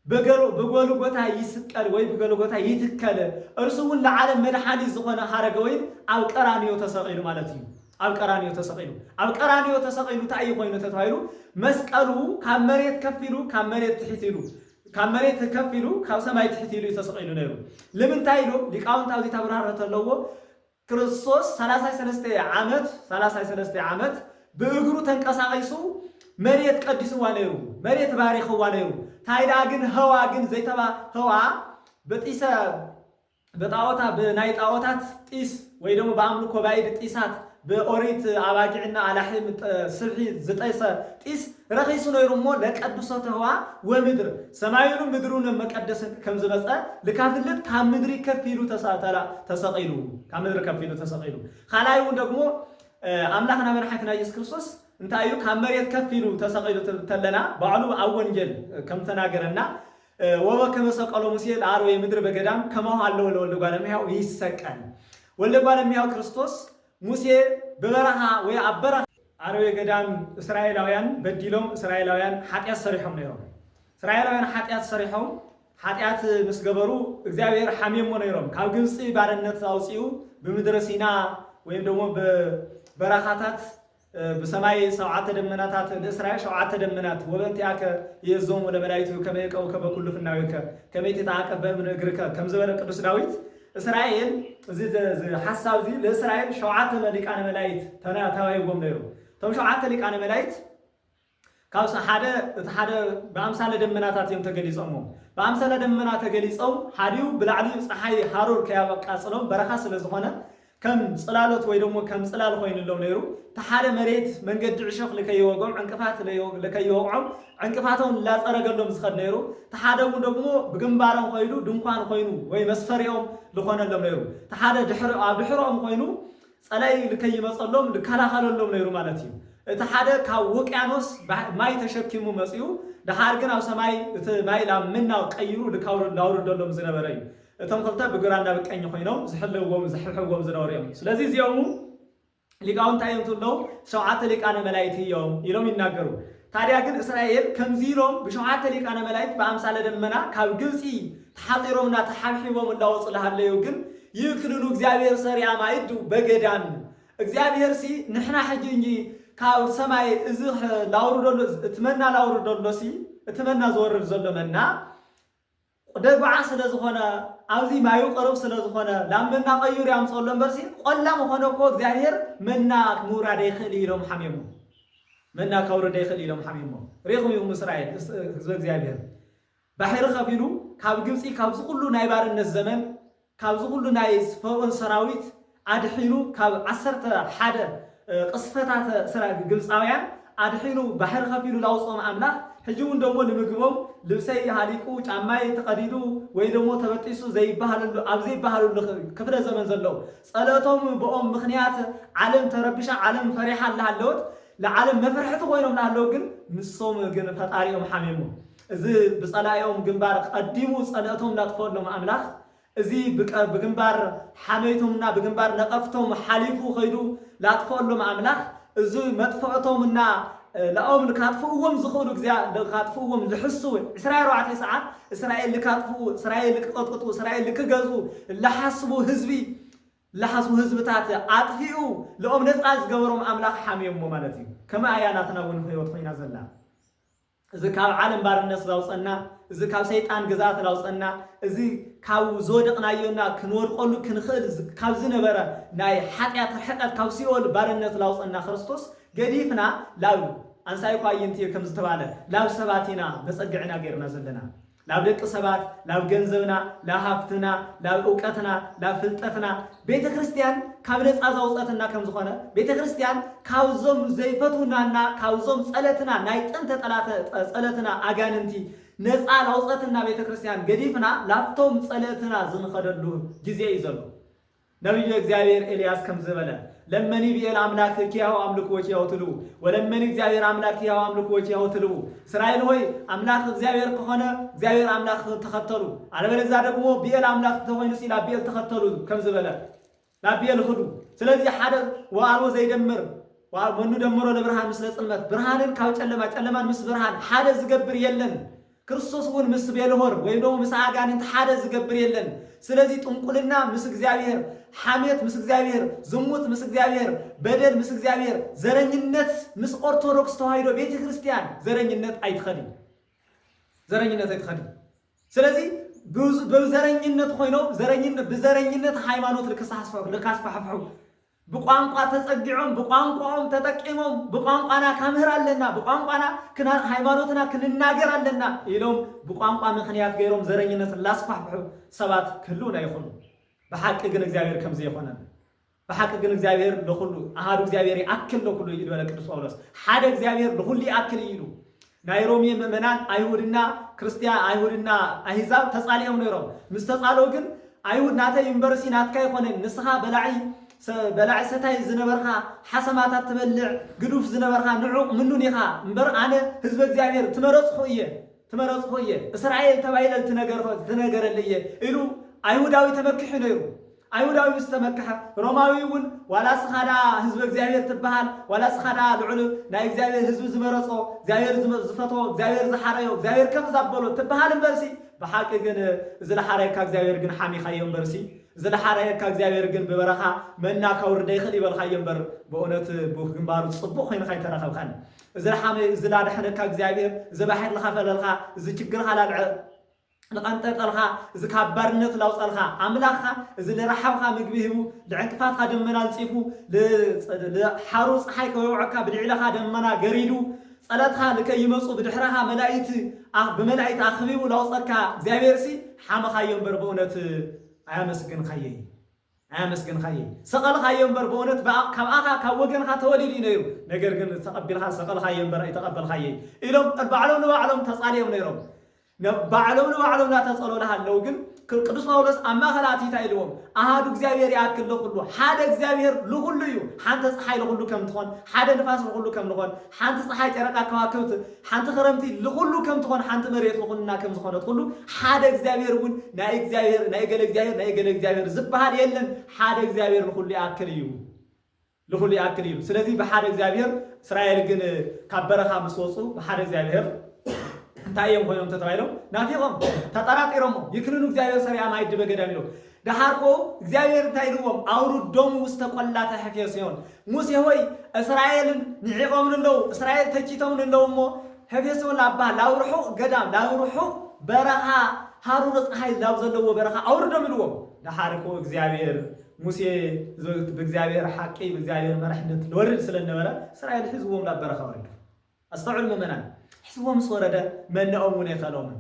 በጎልጎታ ይስቀል ወይ በጎልጎታ ይትከል እርሱውን ለዓለም መድኃኒት ዝኾነ ሐረግ ወይን ኣብ ቀራንዮ ተሰቂሉ ማለት እዩ ኣብ ቀራንዮ ተሰቂሉ ታይ ኮይኑ ተታይሉ መስቀሉ ካብ መሬት ከፊሉ ካብ መሬት ትሕቲሉ ካብ መሬት ከፊሉ ካብ ሰማይ ትሕቲሉ ተሰቂሉ ነይሩ ለምንታይ ኢሉ ሊቃውንት ኣብዚ ተብራርተለዎ ክርስቶስ 33 ዓመት በእግሩ ተንቀሳቅሱ መሬት ቀድስዋ ነይሩ መሬት ባሪኽዋ ነይሩ ታይዳ ግን ህዋ ግን ዘይተባ ህዋ በጢሰ በጣዖታ በናይ ጣዖታት ጢስ ወይ ደግሞ በአምልኮ ባይድ ጢሳት በኦሪት አባቂዕና አላህም ስብሒ ዝጠይሰ ጢስ ረኺሱ ነይሩሞ ለቀድሶተ ህዋ ወምድር ሰማዩን ምድሩን መቀደስ ከም ዝመጸ ለካፍልት ካብ ምድሪ ከፊሉ ተሰቂሉ ካብ ምድሪ ከፊሉ ተሰቂሉ ኻላዩ ደግሞ አምላኽና መድኃኒትና ኢየሱስ ክርስቶስ እንታዩ ካብ መሬት ከፊሉ ተሰቂሉ ተለና ባዕሉ ኣብ ወንጌል ከም ተናገረና ወበከመ ሰቀሎ ሙሴ ለአርዌ ምድር በገዳም ከመሆ አለው ለወልደ እጓለ እመሕያው ይሰቀል ወልደ እጓለ እመሕያው ክርስቶስ ሙሴ በበረሃ ወይ አበራ አርዌ ገዳም እስራኤላውያን በዲሎም እስራኤላውያን ኃጢአት ሰሪሖም ነይሮም እስራኤላውያን ኃጢአት ሰሪሖም ኃጢአት ምስ ገበሩ እግዚአብሔር ሓሜሞ ነይሮም ካብ ግብፂ ባርነት አውፂኡ በምድረ ሲና ወይም ደግሞ በበረኻታት በሰማይ 7 ደመናታት ለእስራኤል 7 ደመናት ወበንቲአከ የዞም ለመላእክቱ ከመይቀው ከበኩሉ ፍናዊከ ከመይተታቀበ በእግርከ ከምዘበለ ቅዱስ ዳዊት እስራኤል እዚ ሐሳብ እዚ ለእስራኤል 7 ሊቃነ መላእክት ተዋሂቦም ነይሩ ቶም 7 ሊቃነ መላእክት ካብስ ሓደ በአምሳለ ደመናታት እዮም ተገሊጾም በአምሳለ ደመና ተገሊጾም ሓዲው ብላዕሊ ፀሓይ ሃሩር ከያቃጽሎም በረኻ ስለ ዝኾነ ከም ጽላሎት ወይ ደግሞ ከም ጽላል ኮይንሎም ነይሩ ተሓደ መሬት መንገዲ ዕሾኽ ለከይወግዖም ዕንቅፋት ለከይወግዖም ዕንቅፋቶም ላጸረገሎም ዝኸድ ነይሩ ተሓደው ደግሞ ብግንባሮም ኮይኑ ድንኳን ኮይኑ ወይ መስፈሪኦም ልኾነሎም ነይሩ ተሓደ ድሕሮኦም ኮይኑ ጸላይ ለከይመጸሎም ልከላኸለሎም ነይሩ ማለት እዩ እቲ ሓደ ካብ ውቅያኖስ ማይ ተሸኪሙ መጽዩ ድሓር ግን ኣብ ሰማይ እቲ ማይ ላብ ምናው ቀይሩ ላውርደሎም ዝነበረ እዩ እቶም ክልተ ብግራና በቀኝ ኮይኖም ዝሕልውዎም ዝሕልውዎም ዝነበሩ እዮም ስለዚህ እዚኦም ሊቃውንት ታይምቱለው 7 ሊቃነ መላእክት እዮም ኢሎም ይናገሩ ታዲያ ግን እስራኤል ከምዚሎም ብ7 ሊቃነ መላእክት በአምሳለ ደመና ካብ ግብፂ ተሓጢሮምና ተሓብሒቦም እንዳወፁ ለሃለዩ ግን ይክልሉ እግዚአብሔር ሰሪያ ማይዱ በገዳም እግዚአብሔር ሲ ንሕና ሕጂ እንጂ ካብ ሰማይ እዚ ላውርደሎ እትመና ላውርደሎ ሲ እትመና ዝወርድ ዘሎ መና ደብዓ ስለ ዝኾነ ኣብዚ ማዩ ቀረብ ስለ ዝኾነ ላምና ቀይሩ ያምጽሎ እምበርሲ ቆላ መሆነ እኮ እግዚአብሔር መና ምውራድ ይኽእል ኢሎም ሓሚሙ መና ከውረድ ይኽእል ኢሎም ሓሚሙ ሪኹም ይሁን እስራኤል ህዝበ እግዚአብሔር ባሕሪ ከፊሉ ካብ ግብፂ ካብ ዝኩሉ ናይ ባርነት ዘመን ካብ ዝኩሉ ናይ ፈርዖን ሰራዊት አድሒኑ ካብ 11 ቅስፈታት ግብፃውያን አድሒኑ ባሕሪ ከፊሉ ላውጾም አምላኽ ሕጂውን ደግሞ ንምግቦም ልብሰይ ሃሊቁ ጫማይ ተቀዲዱ ወይ ደግሞ ተበጢሱ ዘይባሃለሉ ኣብ ዘይባሃለሉ ክፍለ ዘመን ዘለው ጸለቶም በኦም ምኽንያት ዓለም ተረብሻ ዓለም ፈሪሓ ኣለሃለወት ለዓለም መፍርሕቲ ኮይኖም ኣለዎ ግን ንሶም ግን ፈጣሪኦም ሓሚሙ እዚ ብጸላዮም ግንባር ቀዲሙ ጸለቶም ላጥፈሎም አምላኽ እዚ ብግንባር ሓመይቶምና ብግንባር ነቀፍቶም ሓሊፉ ኸይዱ ላጥፈሎም አምላኽ እዚ መጥፈዕቶምና لأوم لكاتفوهم زخول جزاء لكاتفوهم لحسوا إسرائيل وعطي ساعات إسرائيل لكاتفو إسرائيل لكقطقطو إسرائيل لكجزو لحسبوا هزبي لحسبوا هزبتات عطفيو لأوم نزعج جورهم أملاك حاميهم ممالتي كما آياتنا ونفيوت فينا زلا إذا كان عالم بار الناس لوصلنا إذا كان سيطان جزات لوصلنا إذا كان زودقنا يونا كنور قلو كنخل كان زنبرة ناي حتى كان سيول بار الناس لوصلنا خريستوس قديفنا لاو أنسايقوا ينتي كم زتبالة لاو سباتنا بسقعنا غيرنا زلنا لاو دك سبات لاو جنزبنا لا هفتنا لاو أوقاتنا لا فلتتنا بيت كريستيان كابلت أزاوصاتنا كم زخنا بيت كريستيان كاوزوم زيفتنا كاوزوم صلاتنا نايت أنت صلاتنا أجاننتي نسأل أوصاتنا بيت كريستيان قديفنا لافتوم صلاتنا زنخدلو جزيء يزلو نبي እግዚአብሔር ኤልያስ كم زبله لمني بيل أملاك كياو أملك وجهه تلو ولمني እግዚአብሔር أملاك كياو أملك وجهه تلو إسرائيل هوي أملاك እግዚአብሔር كهنا እግዚአብሔር أملاك تختلو على بالذات دقمو بيل أملاك تهوي نسي لا بيل تختلو كم زبله لا بيل خدو سلذي حدا وعلو زي دمر ومنو دمرو لبرهان مثل صلمت برهانن كاو ጨለማን ምስ برهان حدا ዝገብር የለን ክርስቶስ ውን ምስ ቤልሆር ወይ ደግሞ ምስ አጋንንት حدا ዝገብር የለን ስለዚህ ጥንቁልና ምስ እግዚአብሔር حاميت مس እግዚአብሔር ዝሙት ምስ እግዚአብሔር በደል ምስ እግዚአብሔር ዘረኝነት ምስ ኦርቶዶክስ ተዋህዶ ቤተ ክርስቲያን ዘረኝነት አይትኸዲ ስለዚህ በዘረኝነት ሆይኖ በዘረኝነት ሃይማኖት ለካስፋፋው በቋንቋ ተጸግዖም በቋንቋም ተጠቂሞም በቋንቋና ካምህር አለና በቋንቋና ክና ሃይማኖትና ክንናገር አለና ኢሎም በቋንቋ ምክንያት ገይሮም ዘረኝነት ላስፋፋው ሰባት ክሉና ይኹኑ بحق جن እግዚአብሔር كم زي خنا بحق جن እግዚአብሔር لكل أحد እግዚአብሔር يأكل لكل يدو على كريستوس أولس حد እግዚአብሔር لكل يأكل يدو نايرومي منان أيهودنا كريستيان أيهودنا أحزاب تصاليهم نيرهم مستتصالو جن أيهود ناتا ينبرسي ناتكاي خونن نسخة بلاعي ستاي زنبرخا حسمات تبلع قدوف زنبرخا نعوق منو نيخا مبر أنا حزب እግዚአብሔር تمرص خويه إسرائيل تبايل تنجر اللي إلو አይሁዳዊ ተመክሕ ነይሩ አይሁዳዊ ምስተመክሐ ሮማዊውን ዋላ ስኻዳ ህዝብ እግዚአብሔር ተባሃል ዋላ ስኻዳ ልዑል ናይ እግዚአብሔር ህዝብ ዝመረጾ እግዚአብሔር ዝፈቶ እግዚአብሔር ዝሓረዮ እግዚአብሔር ከፍ ዘበሎ ተባሃል እምበርሲ بحق جن زل حريك كأجزاير جن حامي خيم برسي زل حريك كأجزاير جن ببرخا منا كور داخل يبل خيم بر بقولت بوخن بارو صبوا خين خي ترى خان زل حامي زل على حنا كأجزاير زباحت الخفل الخا زتشجر على لقنت الخا زكبرنت لو الخا عملخا زل رحبخا مجبيه لعنكفات خدم منا نصيفو لحروس حيك ويوعكا بدعلخا دمنا قريدو صلاتها لكي يمصوا بدحرها ملائكة بملائكة أخبيو لو صكا زابيرسي حما خيم بربونة عامسكن خيي عامسكن خيي سقل خيم بربونة كم أخا كوجن خاتولي نيرو نجرجن تقبلها سقل خيم بر يتقبل خيي إلهم بعلون وعلم تصاليهم نيرهم بعلون وعلم لا تصلوا لها اللوجن ቅዱስ ጳውሎስ አማኸላቲ ታይልዎም አሃዱ እግዚአብሔር ያክል ለሁሉ ሓደ እግዚአብሔር ለሁሉ እዩ ሓንተ ፀሓይ ለሁሉ ከም ትኾን ሓደ ንፋስ ለሁሉ ከም ንኾን ሓንቲ ፀሓይ ጨረቃ ከዋክብት ሓንቲ ክረምቲ ለሁሉ ከም ትኾን ሓንቲ መሬት ለሁሉና ከም ዝኾነት ሁሉ ሓደ እግዚአብሔር እውን ናይ ገለ እግዚአብሔር ዝበሃል የለን ሓደ እግዚአብሔር ለሁሉ ያክል እዩ ለሁሉ ያክል እዩ ስለዚህ በሓደ እግዚአብሔር እስራኤል ግን ካበረኻ መስወፁ በሓደ እግዚአብሔር ታየም ሆኖም ተተባይለው ናፊቆም ተጠራጥሮም ይክልኑ እግዚአብሔር ሰሪያ ማይድ በገዳም ይለው ዳሃርቆ እግዚአብሔር ታይሉም አውሩዶም ውስጥ ተቆላተ ሐፊስ ሲሆን ሙሴ ሆይ እስራኤልን ንዒቆም ነው እስራኤል ተቺተው ነውሞ ሐፊስውን አባ ላውርሑ ገዳም ላውርሑ በረኻ ሃሩን ፀሐይ ላብ ዘለዎ በረኻ አውሩዶም ይሉም ዳሃርቆ እግዚአብሔር ሙሴ በእግዚአብሔር ሐቂ በእግዚአብሔር መርሕነት ለወርድ ስለነበረ እስራኤል ህዝቦም ላበረኻ ወረዱ አስተውል መመናን حسبهم صورة من نأمون يخلومن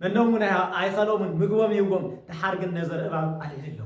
من نأمون أي خلومن مقوم يقوم تحرق النظر أبعد عليه